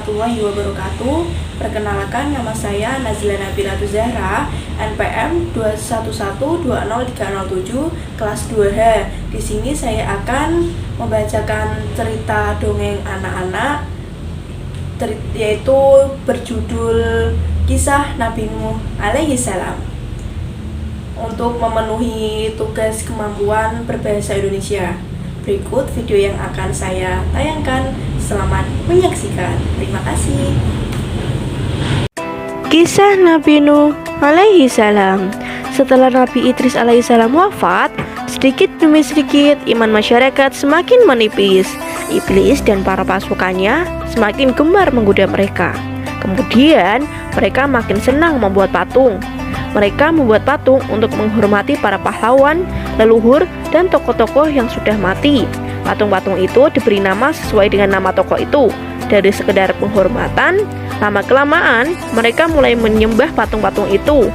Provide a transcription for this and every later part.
warahmatullahi wabarakatuh. Perkenalkan, nama saya Nazila Nabila Zahra, NPM 211203007, kelas 2H. Di sini saya akan membacakan cerita dongeng anak-anak, yaitu berjudul Kisah Nabi Nuh alaihi salam. Untuk memenuhi tugas kemampuan berbahasa Indonesia, berikut video yang akan saya tayangkan. Selamat menyaksikan. Terima kasih. Kisah Nabi Nuh alaihi salam. Setelah Nabi Idris alaihi salam wafat, sedikit demi sedikit iman masyarakat semakin menipis. Iblis dan para pasukannya semakin gemar menggoda mereka. Kemudian mereka makin senang membuat patung. Mereka membuat patung untuk menghormati para pahlawan, leluhur, dan tokoh-tokoh yang sudah mati. Patung-patung itu diberi nama sesuai dengan nama tokoh itu. Dari sekedar penghormatan, lama-kelamaan mereka mulai menyembah patung-patung itu.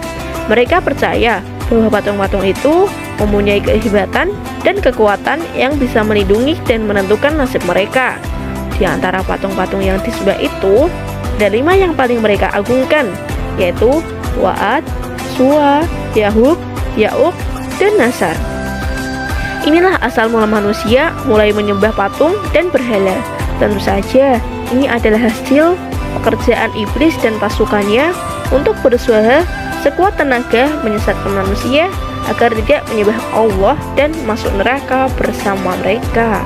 Mereka percaya bahwa patung-patung itu mempunyai kehebatan dan kekuatan yang bisa melindungi dan menentukan nasib mereka. Di antara patung-patung yang disembah itu, ada 5 yang paling mereka agungkan, yaitu Wa'ad, Suwa, Yahub, Ya'uq, dan Nasar. Inilah asal mula manusia mulai menyembah patung dan berhala. Tentu saja, ini adalah hasil pekerjaan iblis dan pasukannya untuk berusaha sekuat tenaga menyesatkan manusia agar tidak menyembah Allah dan masuk neraka bersama mereka.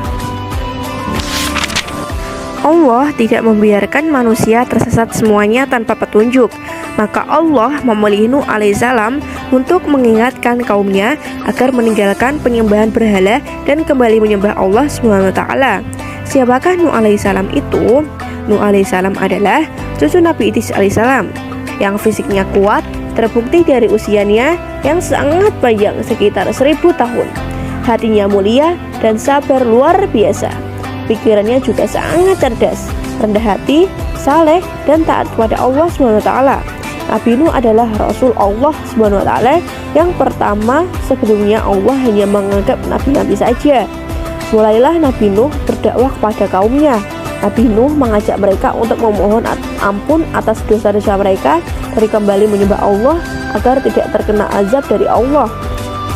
Allah tidak membiarkan manusia tersesat semuanya tanpa petunjuk. Maka Allah memilih Nuh alaihissalam untuk mengingatkan kaumnya agar meninggalkan penyembahan berhala dan kembali menyembah Allah SWT. Siapakah Nuh alaihissalam itu? Nuh alaihissalam adalah cucu Nabi Idris alaihissalam yang fisiknya kuat, terbukti dari usianya yang sangat panjang, sekitar 1000 tahun. Hatinya mulia dan sabar luar biasa. Pikirannya juga sangat cerdas, rendah hati, saleh, dan taat kepada Allah SWT. Nabi Nuh adalah Rasul Allah SWT yang pertama. Sebelumnya Allah hanya menganggap nabi-nabi saja. Mulailah Nabi Nuh berdakwah kepada kaumnya. Nabi Nuh mengajak mereka untuk memohon ampun atas dosa-dosa mereka dari kembali menyembah Allah agar tidak terkena azab dari Allah.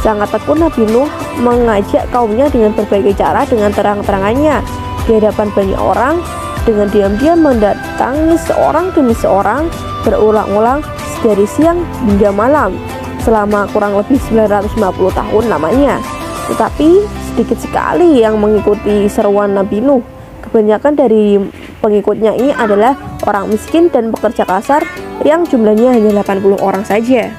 Sangat tekun Nabi Nuh mengajak kaumnya dengan berbagai cara, dengan terang-terangannya di hadapan banyak orang, dengan diam-diam mendatangi seorang demi seorang, berulang-ulang dari siang hingga malam selama kurang lebih 950 tahun lamanya. Tetapi sedikit sekali yang mengikuti seruan Nabi Nuh. Kebanyakan dari pengikutnya ini adalah orang miskin dan pekerja kasar yang jumlahnya hanya 80 orang saja.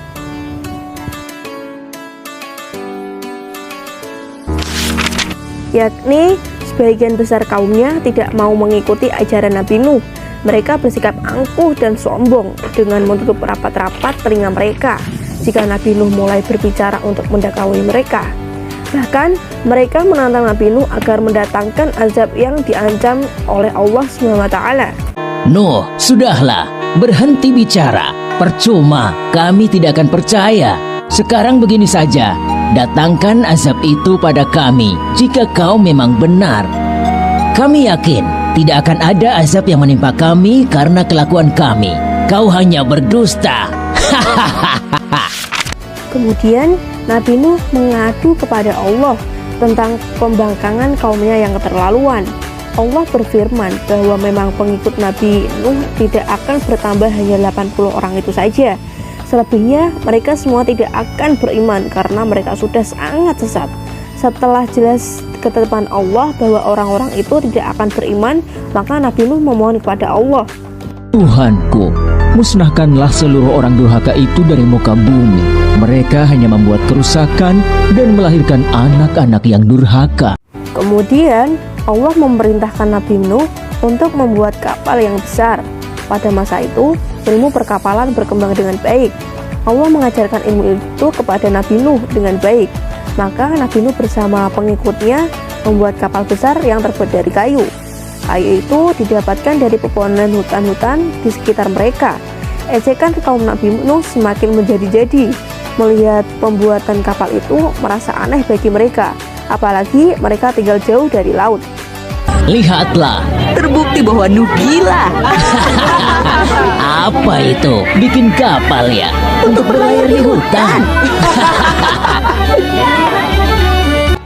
Yakni sebagian besar kaumnya tidak mau mengikuti ajaran Nabi Nuh. Mereka bersikap angkuh dan sombong dengan menutup rapat-rapat telinga mereka jika Nabi Nuh mulai berbicara untuk mendakwai mereka. Bahkan mereka menantang Nabi Nuh agar mendatangkan azab yang diancam oleh Allah SWT. Nuh, sudahlah, berhenti bicara. Percuma, kami tidak akan percaya. Sekarang begini saja, datangkan azab itu pada kami jika kau memang benar. Kami yakin tidak akan ada azab yang menimpa kami karena kelakuan kami. Kau hanya berdusta. Kemudian Nabi Nuh mengadu kepada Allah tentang pembangkangan kaumnya yang keterlaluan. Allah berfirman bahwa memang pengikut Nabi Nuh tidak akan bertambah hanya 80 orang itu saja. Selebihnya mereka semua tidak akan beriman karena mereka sudah sangat sesat. Setelah jelas ketetapan Allah bahwa orang-orang itu tidak akan beriman, maka Nabi Nuh memohon kepada Allah, Tuhanku, musnahkanlah seluruh orang durhaka itu dari muka bumi. Mereka hanya membuat kerusakan dan melahirkan anak-anak yang durhaka. Kemudian Allah memerintahkan Nabi Nuh untuk membuat kapal yang besar. Pada masa itu, ilmu perkapalan berkembang dengan baik. Allah mengajarkan ilmu itu kepada Nabi Nuh dengan baik. Maka Nabi Nuh bersama pengikutnya membuat kapal besar yang terbuat dari kayu. Kayu itu didapatkan dari pepohonan hutan-hutan di sekitar mereka. Ejekan kaum Nabi Nuh semakin menjadi-jadi. Melihat pembuatan kapal itu merasa aneh bagi mereka, apalagi mereka tinggal jauh dari laut. Lihatlah, Terbukti bahwa Nuh gila. apa itu? Bikin kapal ya? Untuk berlayar di hutan.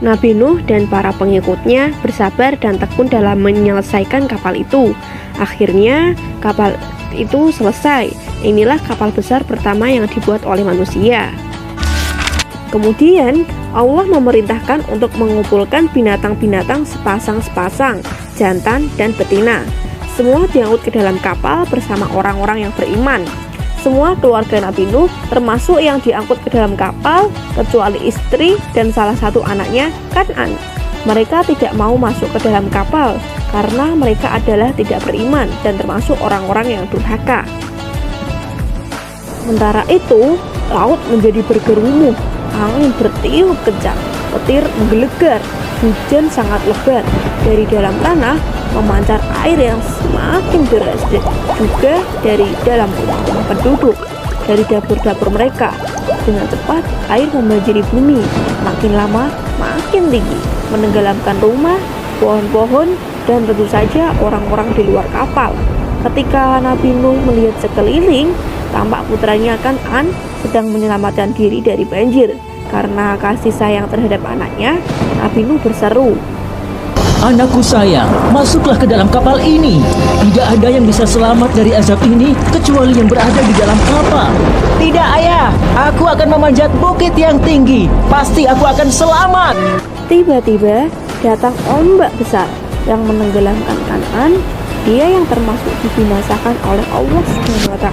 Nabi Nuh dan para pengikutnya bersabar dan tekun dalam menyelesaikan kapal itu. Akhirnya kapal itu selesai. Inilah kapal besar pertama yang dibuat oleh manusia. Kemudian Allah memerintahkan untuk mengumpulkan binatang-binatang sepasang-sepasang, jantan dan betina. Semua diangkut ke dalam kapal bersama orang-orang yang beriman. Semua keluarga Nabi Nuh termasuk yang diangkut ke dalam kapal kecuali istri dan salah satu anaknya, Kan'an. Mereka tidak mau masuk ke dalam kapal karena mereka adalah tidak beriman dan termasuk orang-orang yang durhaka. Sementara itu, laut menjadi bergerumuh, angin bertiup kencang, petir menggelegar, hujan sangat lebat. Dari dalam tanah memancar air yang semakin deras, juga dari dalam rumah-rumah penduduk, dari dapur-dapur mereka. Dengan cepat air membanjiri bumi, makin lama makin tinggi, menenggelamkan rumah, pohon-pohon, dan tentu saja orang-orang di luar kapal. Ketika Nabi Nuh melihat sekeliling, tampak putranya Kan'an sedang menyelamatkan diri dari banjir. Karena kasih sayang terhadap anaknya, Nabi Nuh berseru, Anakku sayang, masuklah ke dalam kapal ini. Tidak ada yang bisa selamat dari azab ini kecuali yang berada di dalam kapal. Tidak, ayah. Aku akan memanjat bukit yang tinggi. Pasti aku akan selamat. Tiba-tiba datang ombak besar yang menenggelamkan Kan'an. Dia yang termasuk dibinasakan oleh Allah SWT.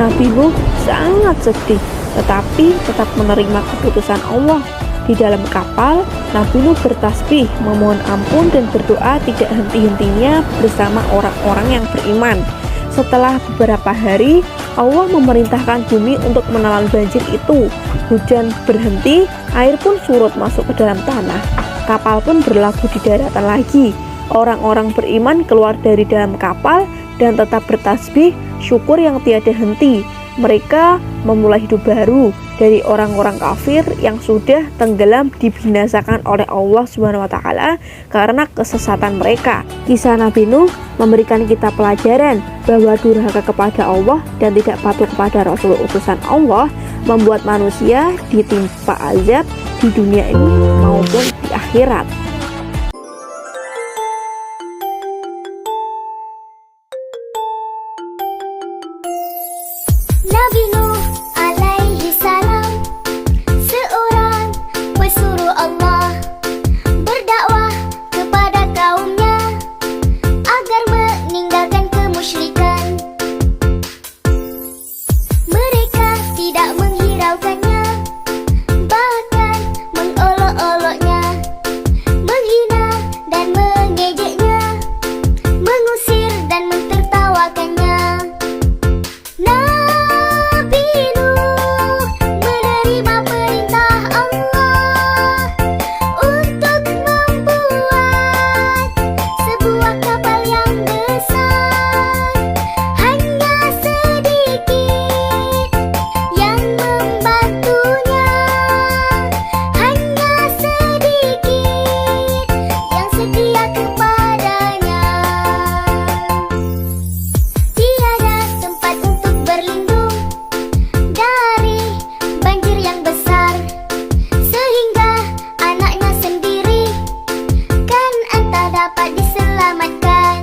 Nabi Nuh sangat sedih, tetapi tetap menerima keputusan Allah. Di dalam kapal, Nabi Nuh bertasbih, memohon ampun dan berdoa tidak henti-hentinya bersama orang-orang yang beriman. Setelah beberapa hari, Allah memerintahkan bumi untuk menelan banjir itu. Hujan berhenti, air pun surut masuk ke dalam tanah. Kapal pun berlabuh di daratan lagi. Orang-orang beriman keluar dari dalam kapal dan tetap bertasbih, syukur yang tiada henti. Mereka memulai hidup baru dari orang-orang kafir yang sudah tenggelam dibinasakan oleh Allah SWT karena kesesatan mereka. Kisah Nabi Nuh memberikan kita pelajaran bahwa durhaka kepada Allah dan tidak patuh kepada Rasul utusan Allah membuat manusia ditimpa azab di dunia ini maupun di akhirat. Nabi Nuh alaihi salam, seorang pesuruh Allah, berdakwah kepada kaumnya agar meninggalkan kemusyrikan. Mereka tidak menghiraukannya, bahkan mengolok-oloknya, menghina dan mengejeknya, mengusir dan mentertawakannya. Nabi Nuh menerima perintah Allah untuk membuat sebuah kapal yang besar. Hanya sedikit yang membantunya, hanya sedikit yang setia kepadanya. Tiada tempat untuk berlindung dari banjir yang besar, sehingga anaknya sendiri Kan'an tak dapat diselamatkan.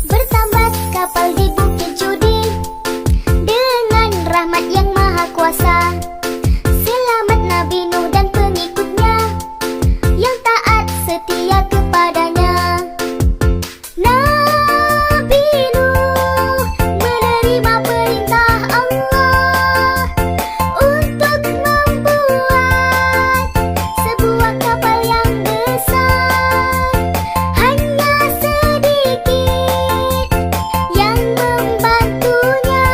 Bertambat kapal di Bukit Judi dengan rahmat yang maha kuasa. Selamat Nabi Nuh dan pengikutnya yang taat setia kepadanya. Nabi Nuh menerima perintah Allah untuk membuat sebuah kapal yang besar. Hanya sedikit yang membantunya,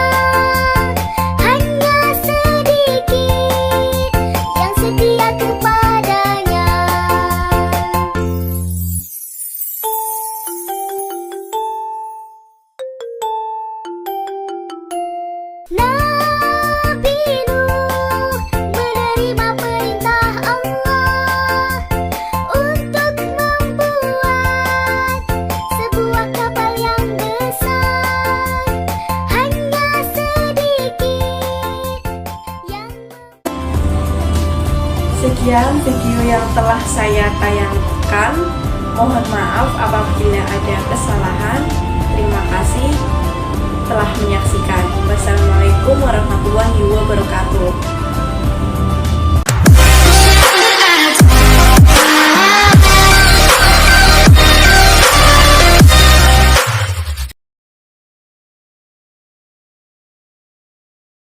hanya sedikit yang setia kepadanya. Nabi Nuh menerima perintah Allah Sekian video yang telah saya tayangkan. Mohon maaf apabila ada kesalahan. Terima kasih telah menyaksikan. Wassalamualaikum warahmatullahi wabarakatuh.